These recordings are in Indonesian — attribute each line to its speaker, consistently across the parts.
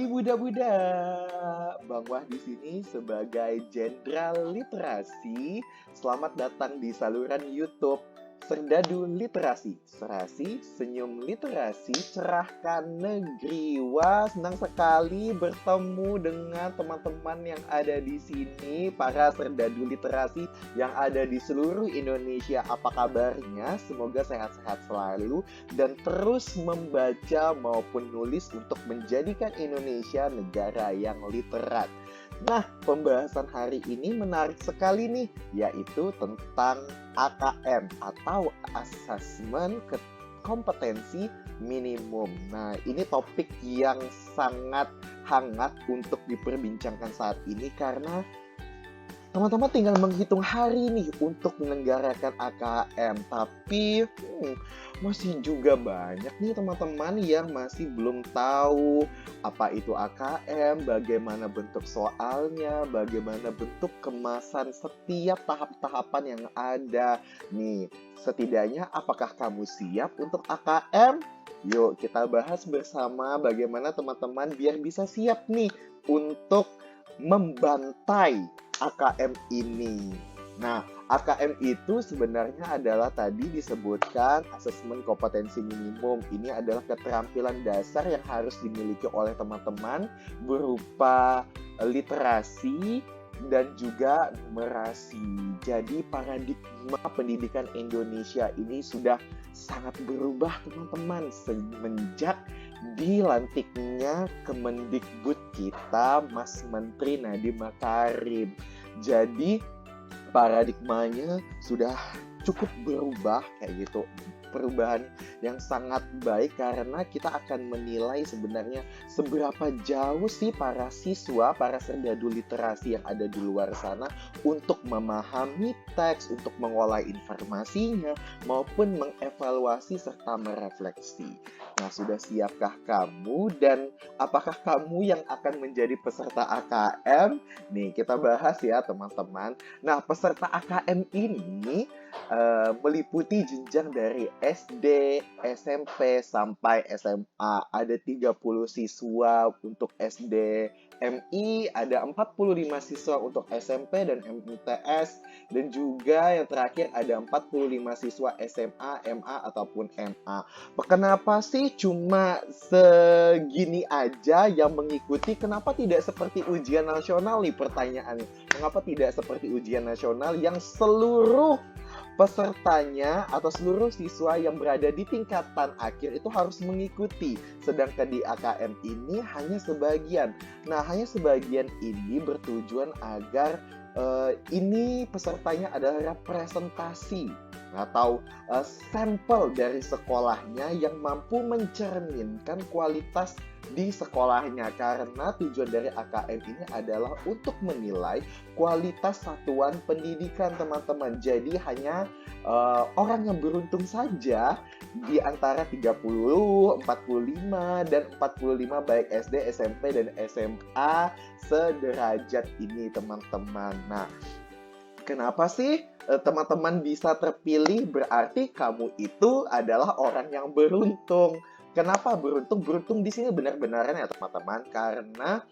Speaker 1: Hai Buddha-Buddha, Bang Wah di sini sebagai Jenderal Literasi. Selamat datang di saluran YouTube Serdadu Literasi. Serasi, senyum literasi, cerahkan negeri. Wah, senang sekali bertemu dengan teman-teman yang ada di sini, para Serdadu Literasi yang ada di seluruh Indonesia. Apa kabarnya? Semoga sehat-sehat selalu dan terus membaca maupun nulis untuk menjadikan Indonesia negara yang literat. Nah, pembahasan hari ini menarik sekali nih, yaitu tentang AKM atau Asesmen Kompetensi Minimum. Nah, ini topik yang sangat hangat untuk diperbincangkan saat ini karena teman-teman tinggal menghitung hari nih untuk menyelenggarakan AKM, tapi masih juga banyak nih teman-teman yang masih belum tahu apa itu AKM, bagaimana bentuk soalnya, bagaimana bentuk kemasan setiap tahap-tahapan yang ada. Nih, setidaknya apakah kamu siap untuk AKM? Yuk kita bahas bersama bagaimana teman-teman biar bisa siap nih untuk membantai AKM ini. Nah, AKM itu sebenarnya adalah tadi disebutkan asesmen kompetensi minimum. Ini adalah keterampilan dasar yang harus dimiliki oleh teman-teman berupa literasi dan juga numerasi. Jadi paradigma pendidikan Indonesia ini sudah sangat berubah teman-teman semenjak dilantiknya Kemendikbud kita Mas Menteri Nadiem Makarim. Jadi paradigmanya sudah cukup berubah kayak gitu. Perubahan yang sangat baik karena kita akan menilai sebenarnya seberapa jauh sih para siswa, para serdadu literasi yang ada di luar sana untuk memahami teks, untuk mengolah informasinya, maupun mengevaluasi serta merefleksi. Nah, sudah siapkah kamu dan apakah kamu yang akan menjadi peserta AKM? Nih, kita bahas ya teman-teman. Nah, peserta AKM ini meliputi jenjang dari SD, SMP, sampai SMA. Ada 30 siswa untuk SD MI, ada 45 siswa untuk SMP dan MTS, dan juga yang terakhir ada 45 siswa SMA, MA, ataupun MA. Kenapa sih cuma segini aja yang mengikuti? Kenapa tidak seperti ujian nasional nih pertanyaannya? Mengapa tidak seperti ujian nasional yang seluruh pesertanya atau seluruh siswa yang berada di tingkatan akhir itu harus mengikuti, sedangkan di AKM ini hanya sebagian. Nah, hanya sebagian ini bertujuan agar ini pesertanya adalah representasi atau sampel dari sekolahnya yang mampu mencerminkan kualitas di sekolahnya, karena tujuan dari AKM ini adalah untuk menilai kualitas satuan pendidikan teman-teman. Jadi hanya orang yang beruntung saja di antara 30, 45, dan 45 baik SD, SMP, dan SMA sederajat ini teman-teman. Nah, kenapa sih teman-teman bisa terpilih? Berarti kamu itu adalah orang yang beruntung. Kenapa beruntung? Beruntung di sini benar-benarnya ya teman-teman, karena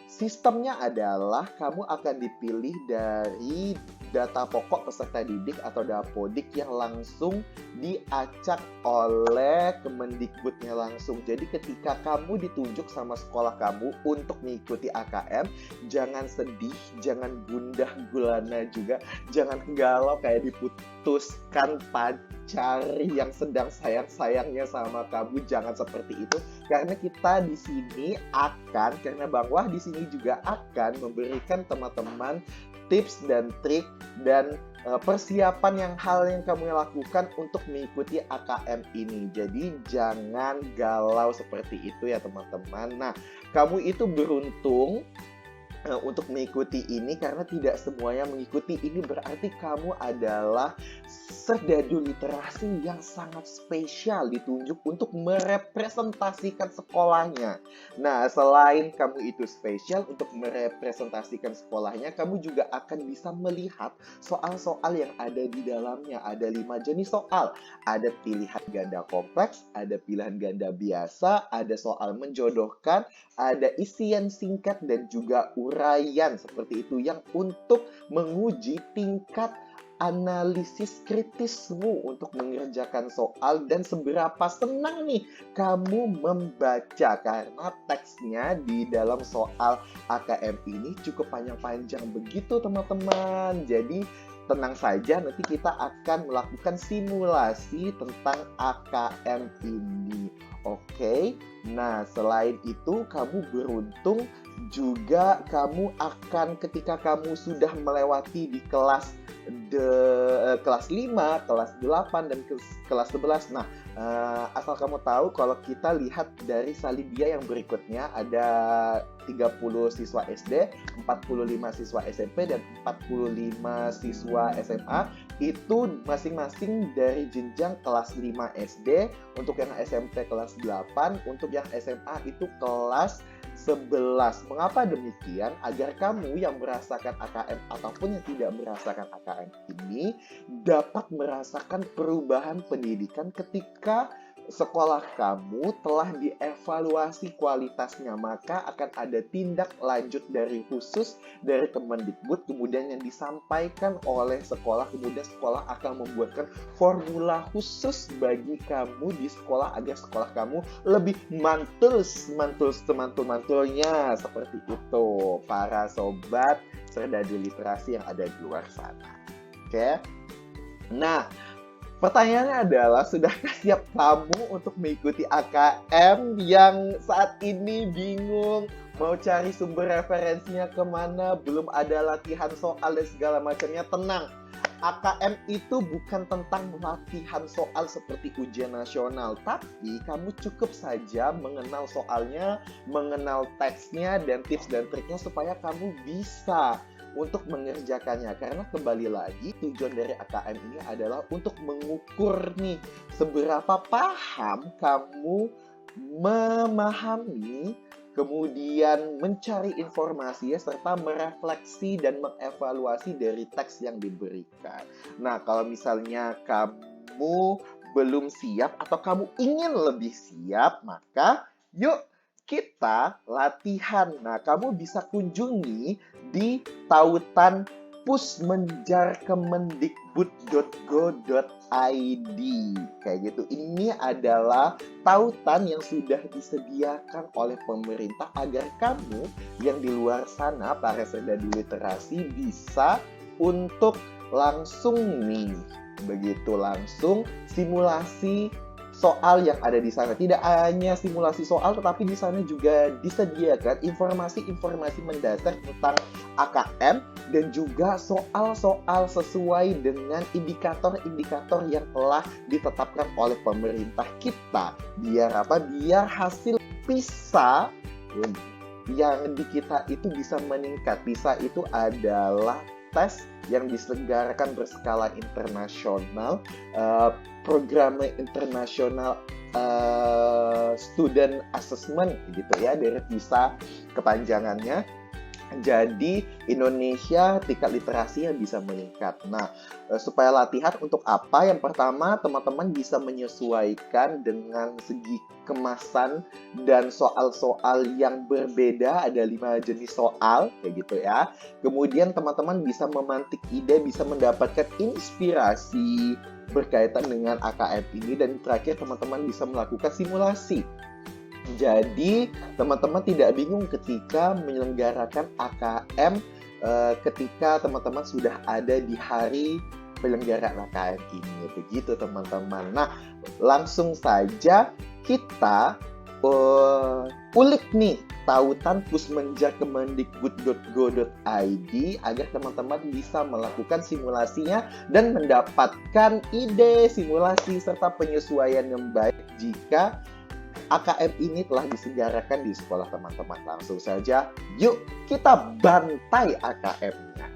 Speaker 1: sistemnya adalah kamu akan dipilih dari data pokok peserta didik atau Dapodik yang langsung diacak oleh Kemendikbudnya langsung. Jadi ketika kamu ditunjuk sama sekolah kamu untuk mengikuti AKM, jangan sedih, jangan gundah gulana juga, jangan galau kayak diputuskan pacar yang sedang sayang-sayangnya sama kamu. Jangan seperti itu, karena kita di sini akan, karena Bang Wah di sini juga akan memberikan teman-teman tips dan trik dan persiapan hal yang kamu lakukan untuk mengikuti AKM ini. Jadi jangan galau seperti itu ya teman-teman. Nah, kamu itu beruntung untuk mengikuti ini, karena tidak semuanya mengikuti. Ini berarti kamu adalah serdadu literasi yang sangat spesial ditunjuk untuk merepresentasikan sekolahnya. Nah, selain kamu itu spesial untuk merepresentasikan sekolahnya, kamu juga akan bisa melihat soal-soal yang ada di dalamnya. Ada 5 jenis soal. Ada pilihan ganda kompleks, ada pilihan ganda biasa, ada soal menjodohkan, ada isian singkat, dan juga uraian seperti itu yang untuk menguji tingkat analisis kritismu untuk mengerjakan soal dan seberapa senang nih kamu membaca, karena teksnya di dalam soal AKM ini cukup panjang-panjang begitu teman-teman. Jadi tenang saja, nanti kita akan melakukan simulasi tentang AKM ini. Oke, nah selain itu kamu beruntung juga, kamu akan ketika kamu sudah melewati di kelas 5, kelas 8, dan kelas 11. Nah, asal kamu tahu, kalau kita lihat dari salibia yang berikutnya, ada 30 siswa SD, 45 siswa SMP, dan 45 siswa SMA. Itu masing-masing dari jenjang kelas 5 SD, untuk yang SMP kelas 8, untuk yang SMA itu kelas 11. Mengapa demikian? Agar kamu yang merasakan AKM ataupun yang tidak merasakan AKM ini dapat merasakan perubahan pendidikan ketika sekolah kamu telah dievaluasi kualitasnya. Maka akan ada tindak lanjut dari khusus dari Kemendikbud, kemudian yang disampaikan oleh sekolah, kemudian sekolah akan membuatkan formula khusus bagi kamu di sekolah agar sekolah kamu lebih mantul-mantulnya seperti itu, para sobat serdadu literasi yang ada di luar sana. Oke? Nah, pertanyaannya adalah, sudahkah siap kamu untuk mengikuti AKM yang saat ini bingung mau cari sumber referensinya kemana, belum ada latihan soal dan segala macamnya? Tenang, AKM itu bukan tentang latihan soal seperti ujian nasional, tapi kamu cukup saja mengenal soalnya, mengenal teksnya, dan tips dan triknya supaya kamu bisa untuk mengerjakannya. Karena kembali lagi, tujuan dari AKM ini adalah untuk mengukur nih seberapa paham kamu memahami, kemudian mencari informasi serta merefleksi dan mengevaluasi dari teks yang diberikan. Nah, kalau misalnya kamu belum siap atau kamu ingin lebih siap, maka yuk kita latihan. Nah, kamu bisa kunjungi di tautan pusmenjarkemendikbud.go.id kayak gitu. Ini adalah tautan yang sudah disediakan oleh pemerintah agar kamu yang di luar sana, para serdadu literasi, bisa untuk langsung nih, begitu langsung simulasi soal yang ada di sana. Tidak hanya simulasi soal, tetapi di sana juga disediakan informasi-informasi mendasar tentang AKM dan juga soal-soal sesuai dengan indikator-indikator yang telah ditetapkan oleh pemerintah kita. Biar apa? Biar hasil PISA yang di kita itu bisa meningkat. PISA itu adalah tes yang diselenggarakan berskala internasional, program internasional student assessment gitu ya, dari PISA kepanjangannya. Jadi Indonesia tingkat literasinya bisa meningkat. Nah, supaya latihan untuk apa? Yang pertama, teman-teman bisa menyesuaikan dengan segi kemasan dan soal-soal yang berbeda. Ada 5 jenis soal, kayak gitu ya. Kemudian teman-teman bisa memantik ide, bisa mendapatkan inspirasi berkaitan dengan AKM ini. Dan terakhir, teman-teman bisa melakukan simulasi. Jadi, teman-teman tidak bingung ketika menyelenggarakan AKM ketika teman-teman sudah ada di hari penyelenggaraan AKM ini. Begitu, teman-teman. Nah, langsung saja kita ulik nih tautan pusmenjarkemendikbud.go.id agar teman-teman bisa melakukan simulasinya dan mendapatkan ide simulasi serta penyesuaian yang baik jika AKM ini telah diselenggarakan di sekolah teman-teman. Langsung saja, yuk kita bantai AKM-nya.